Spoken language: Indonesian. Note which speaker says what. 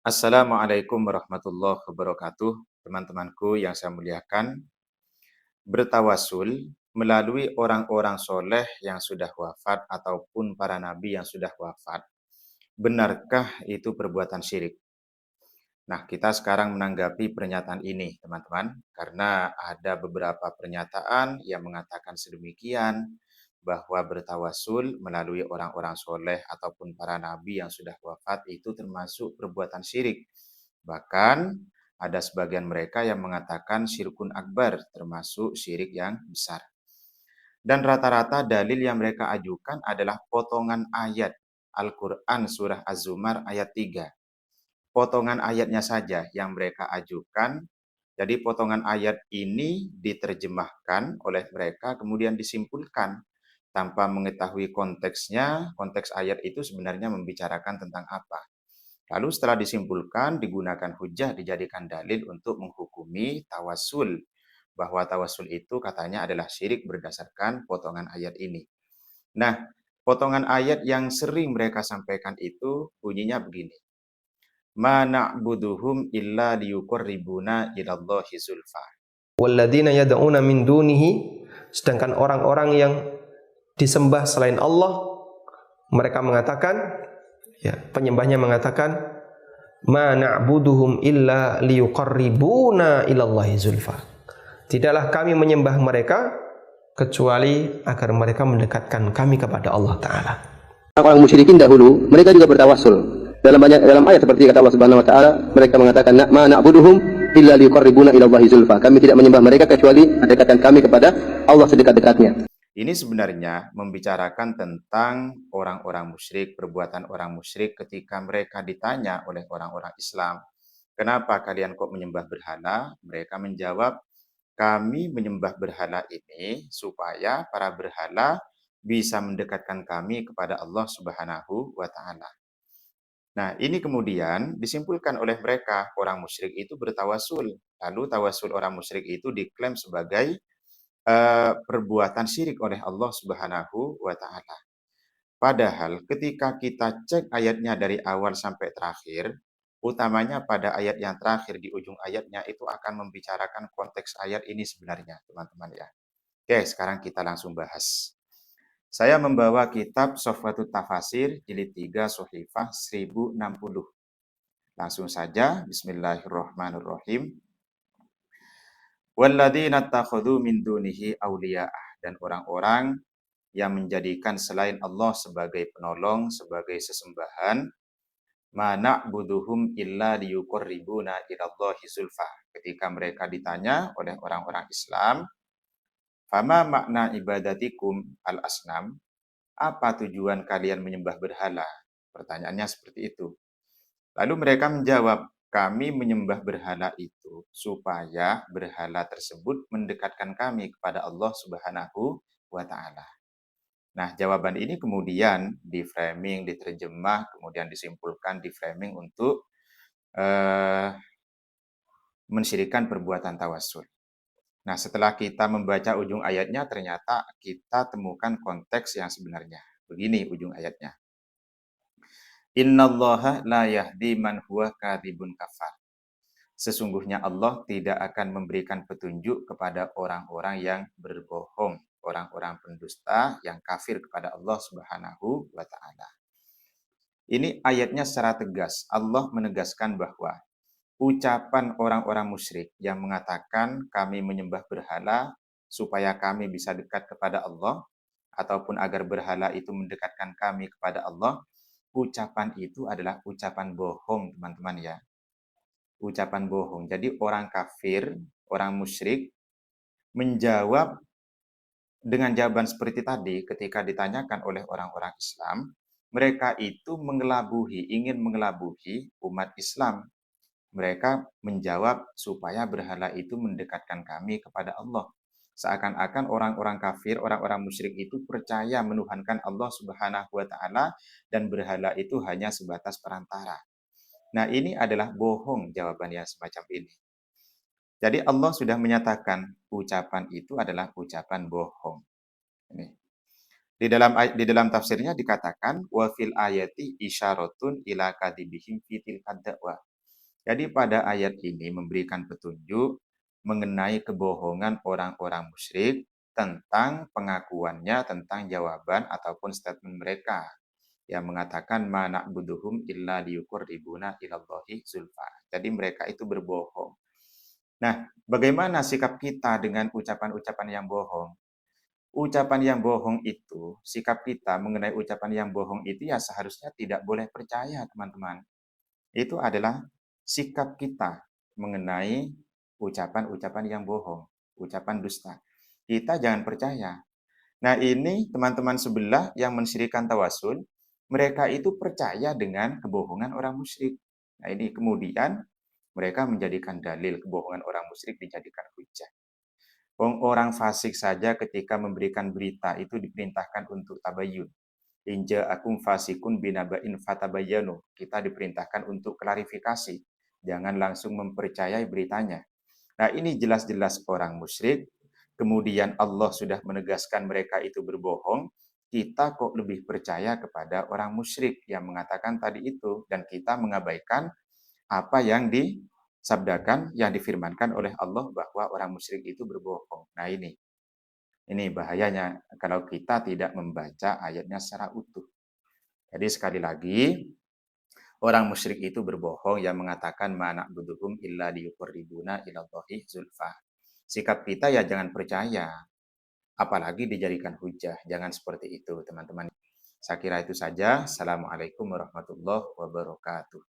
Speaker 1: Assalamualaikum warahmatullahi wabarakatuh. Teman-temanku yang saya muliakan, bertawasul melalui orang-orang soleh yang sudah wafat ataupun para nabi yang sudah wafat. Benarkah itu perbuatan syirik? Nah, kita sekarang menanggapi pernyataan ini, teman-teman, karena ada beberapa pernyataan yang mengatakan sedemikian, bahwa bertawasul melalui orang-orang soleh ataupun para nabi yang sudah wafat itu termasuk perbuatan syirik. Bahkan ada sebagian mereka yang mengatakan syirkun akbar, termasuk syirik yang besar. Dan rata-rata dalil yang mereka ajukan adalah potongan ayat Al-Quran surah Az-Zumar ayat 3. Potongan ayatnya saja yang mereka ajukan. Jadi potongan ayat ini diterjemahkan oleh mereka kemudian disimpulkan tanpa mengetahui konteksnya, konteks ayat itu sebenarnya membicarakan tentang apa. Lalu setelah disimpulkan, digunakan hujah, dijadikan dalil untuk menghukumi tawasul. Bahwa tawasul itu katanya adalah syirik berdasarkan potongan ayat ini. Nah, potongan ayat yang sering mereka sampaikan itu bunyinya begini. Ma na'buduhum illa liyuqarribuna ilallahi zulfa.
Speaker 2: Walladzina yad'una min dunihi, sedangkan orang-orang yang disembah selain Allah, mereka mengatakan, penyembahnya mengatakan, ma na'buduhum illa liyuqarribuna ilallahi zulfa. Tidaklah kami menyembah mereka kecuali agar mereka mendekatkan kami kepada Allah Ta'ala.
Speaker 3: Orang musyrikin dahulu, mereka juga bertawasul. Dalam ayat seperti kata Allah Subhanahu wa taala, mereka mengatakan ma na'buduhum illa liqarribuna ila Allahi zulfa. Kami tidak menyembah mereka kecuali mendekatkan kami kepada Allah sedekat-dekatnya.
Speaker 1: Ini sebenarnya membicarakan tentang orang-orang musyrik, perbuatan orang musyrik ketika mereka ditanya oleh orang-orang Islam, kenapa kalian kok menyembah berhala? Mereka menjawab, kami menyembah berhala ini supaya para berhala bisa mendekatkan kami kepada Allah Subhanahu wa taala. Nah, ini kemudian disimpulkan oleh mereka, orang musyrik itu bertawasul. Lalu tawasul orang musyrik itu diklaim sebagai perbuatan syirik oleh Allah Subhanahu wa taala. Padahal ketika kita cek ayatnya dari awal sampai terakhir, utamanya pada ayat yang terakhir di ujung ayatnya itu akan membicarakan konteks ayat ini sebenarnya, teman-teman ya. Oke, sekarang kita langsung bahas. Saya membawa kitab Sofwatut Tafasir jilid 3 Sohifah 1060. Langsung saja, bismillahirrahmanirrahim. Walladzina takhadhu min dunihi awliya'ah, dan orang-orang yang menjadikan selain Allah sebagai penolong, sebagai sesembahan, ma na'buduhum illa liyuqarribuna ilallahi zulfa. Ketika mereka ditanya oleh orang-orang Islam, fama makna ibadatikum al-asnam? Apa tujuan kalian menyembah berhala? Pertanyaannya seperti itu. Lalu mereka menjawab, kami menyembah berhala itu supaya berhala tersebut mendekatkan kami kepada Allah Subhanahu wa taala. Nah, jawaban ini kemudian di-framing, diterjemah, kemudian disimpulkan, di-framing untuk mensyirikan perbuatan tawasul. Nah, setelah kita membaca ujung ayatnya, ternyata kita temukan konteks yang sebenarnya. Begini ujung ayatnya. Innallaha la yahdi man huwa kadzibun kafar. Sesungguhnya Allah tidak akan memberikan petunjuk kepada orang-orang yang berbohong, orang-orang pendusta yang kafir kepada Allah Subhanahu wa taala. Ini ayatnya secara tegas. Allah menegaskan bahwa ucapan orang-orang musyrik yang mengatakan kami menyembah berhala supaya kami bisa dekat kepada Allah ataupun agar berhala itu mendekatkan kami kepada Allah, ucapan itu adalah ucapan bohong, teman-teman ya. Ucapan bohong. Jadi orang kafir, orang musyrik menjawab dengan jawaban seperti tadi ketika ditanyakan oleh orang-orang Islam, mereka itu ingin mengelabuhi umat Islam. Mereka menjawab supaya berhala itu mendekatkan kami kepada Allah. Seakan-akan orang-orang kafir, orang-orang musyrik itu percaya menuhankan Allah Subhanahu wa taala dan berhala itu hanya sebatas perantara. Nah, ini adalah bohong jawaban yang semacam ini. Jadi Allah sudah menyatakan ucapan itu adalah ucapan bohong. Ini. Di dalam tafsirnya dikatakan wa fil ayati isyaratun ila kadibihim fitil dakwah. Jadi pada ayat ini memberikan petunjuk mengenai kebohongan orang-orang musyrik tentang pengakuannya, tentang jawaban ataupun statement mereka yang mengatakan mana buduhum illa liyuqarribuna ilallahi zulfa. Jadi mereka itu berbohong. Nah, bagaimana sikap kita dengan ucapan-ucapan yang bohong? Ucapan yang bohong itu, sikap kita mengenai ucapan yang bohong itu ya seharusnya tidak boleh percaya, teman-teman. Itu adalah sikap kita mengenai ucapan-ucapan yang bohong, ucapan dusta. Kita jangan percaya. Nah, ini teman-teman sebelah yang mensyirikan tawasul, mereka itu percaya dengan kebohongan orang musyrik. Nah, ini kemudian mereka menjadikan dalil kebohongan orang musyrik dijadikan hujah. Orang fasik saja ketika memberikan berita itu diperintahkan untuk tabayun. Inja akum fasikun binaba'in fatabayanu. Kita diperintahkan untuk klarifikasi. Jangan langsung mempercayai beritanya. Nah, ini jelas-jelas orang musyrik. Kemudian Allah sudah menegaskan mereka itu berbohong. Kita kok lebih percaya kepada orang musyrik yang mengatakan tadi itu. Dan kita mengabaikan apa yang disabdakan, yang difirmankan oleh Allah bahwa orang musyrik itu berbohong. Nah, ini bahayanya kalau kita tidak membaca ayatnya secara utuh. Jadi sekali lagi, orang musyrik itu berbohong yang mengatakan mana buduhum illa liyuqarribuna ilallahi zulfa. Sikap kita ya jangan percaya, apalagi dijadikan hujah. Jangan seperti itu, teman-teman. Saya kira itu saja. Assalamualaikum warahmatullahi wabarakatuh.